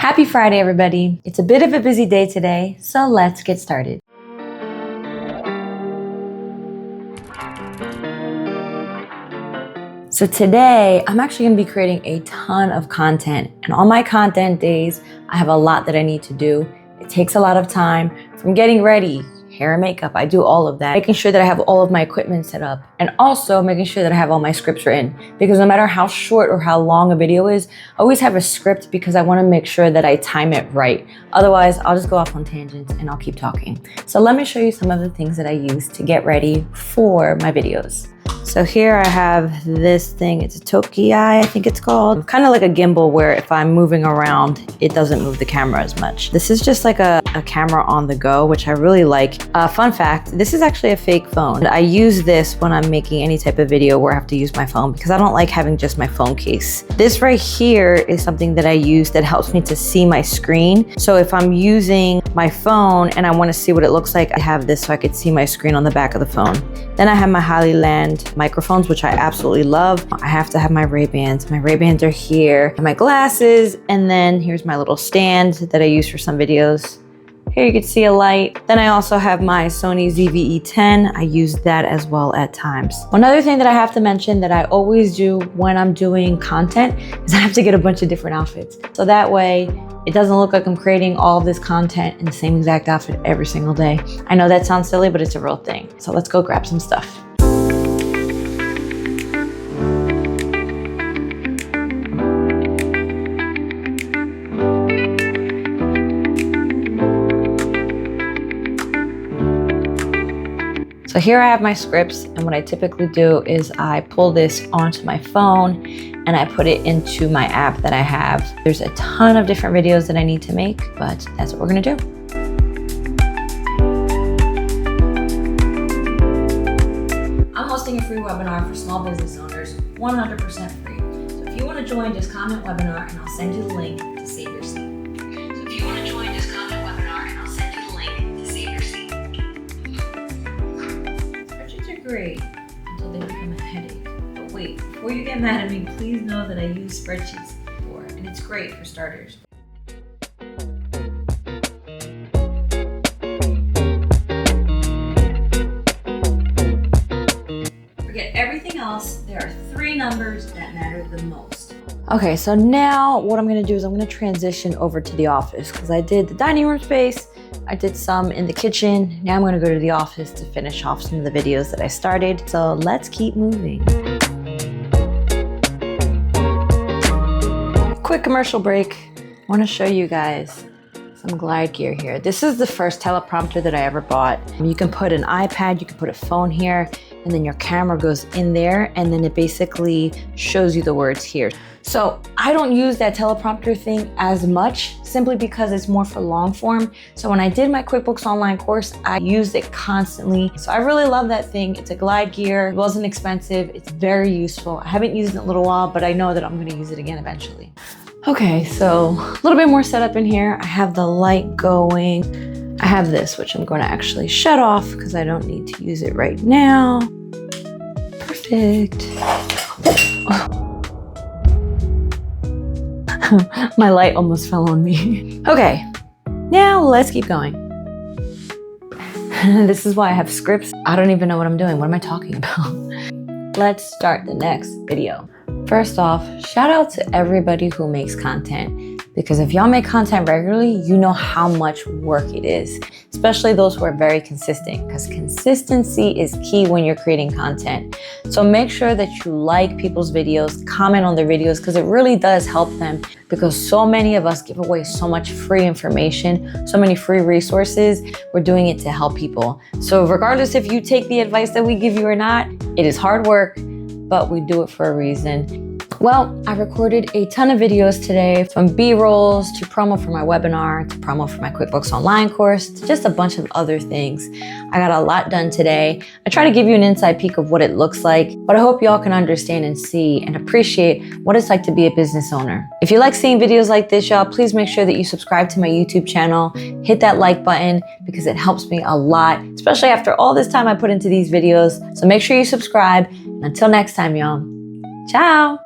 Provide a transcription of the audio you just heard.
Happy Friday, everybody. It's a bit of a busy day today, so let's get started. So today, I'm actually gonna be creating a ton of content, and on my content days, I have a lot that I need to do. It takes a lot of time from getting ready, hair and makeup, I do all of that, making sure that I have all of my equipment set up, and also making sure that I have all my scripts written. Because no matter how short or how long a video is, I always have a script because I wanna make sure that I time it right. Otherwise, I'll just go off on tangents and I'll keep talking. So let me show you some of the things that I use to get ready for my videos. So here I have this thing, it's a Toki, I think it's called. Kind of like a gimbal where if I'm moving around, it doesn't move the camera as much. This is just like a camera on the go, which I really like. Fun fact, this is actually a fake phone. I use this when I'm making any type of video where I have to use my phone because I don't like having just my phone case. This right here is something that I use that helps me to see my screen. So if I'm using my phone and I want to see what it looks like, I have this so I could see my screen on the back of the phone. Then I have my Hollyland microphones, which I absolutely love. I have to have my Ray-Bans. My Ray-Bans are here, my glasses, and then here's my little stand that I use for some videos. Here you can see a light. Then I also have my Sony ZV-E10. I use that as well at times. One other thing that I have to mention that I always do when I'm doing content is I have to get a bunch of different outfits. So that way, it doesn't look like I'm creating all this content in the same exact outfit every single day. I know that sounds silly, but it's a real thing. So let's go grab some stuff. So here I have my scripts, and what I typically do is I pull this onto my phone and I put it into my app that I have. There's a ton of different videos that I need to make, but that's what we're gonna do. I'm hosting a free webinar for small business owners, 100% free. So if you wanna join, just comment webinar and I'll send you the link to save your seat. So if you wanna join, just comment webinar and I'll send you the link to save your seat. Great until they become a headache. But wait, before you get mad at me, please know that I use spreadsheets before, and it's great for starters. Forget everything else, there are 3 numbers that matter the most. Okay, so now what I'm gonna do is I'm gonna transition over to the office because I did the dining room space, I did some in the kitchen. Now I'm gonna go to the office to finish off some of the videos that I started. So let's keep moving. Quick commercial break. I wanna show you guys some glide gear here. This is the first teleprompter that I ever bought. You can put an iPad, you can put a phone here, and then your camera goes in there, and then it basically shows you the words here. So I don't use that teleprompter thing as much simply because it's more for long form. So when I did my QuickBooks Online course, I used it constantly. So I really love that thing. It's a glide gear, it wasn't expensive, it's very useful. I haven't used it in a little while, but I know that I'm gonna use it again eventually. Okay, so a little bit more setup in here. I have the light going. I have this, which I'm going to actually shut off because I don't need to use it right now. Perfect. My light almost fell on me. Okay, now let's keep going. This is why I have scripts. I don't even know what I'm doing. What am I talking about? Let's start the next video. First off, shout out to everybody who makes content, because if y'all make content regularly, you know how much work it is, especially those who are very consistent, because consistency is key when you're creating content. So make sure that you like people's videos, comment on their videos, because it really does help them, because so many of us give away so much free information, so many free resources. We're doing it to help people. So regardless if you take the advice that we give you or not, it is hard work, but we do it for a reason. Well, I recorded a ton of videos today, from B-rolls to promo for my webinar, to promo for my QuickBooks Online course, to just a bunch of other things. I got a lot done today. I try to give you an inside peek of what it looks like, but I hope y'all can understand and see and appreciate what it's like to be a business owner. If you like seeing videos like this, y'all, please make sure that you subscribe to my YouTube channel, hit that like button, because it helps me a lot, especially after all this time I put into these videos. So make sure you subscribe, and until next time, y'all, ciao.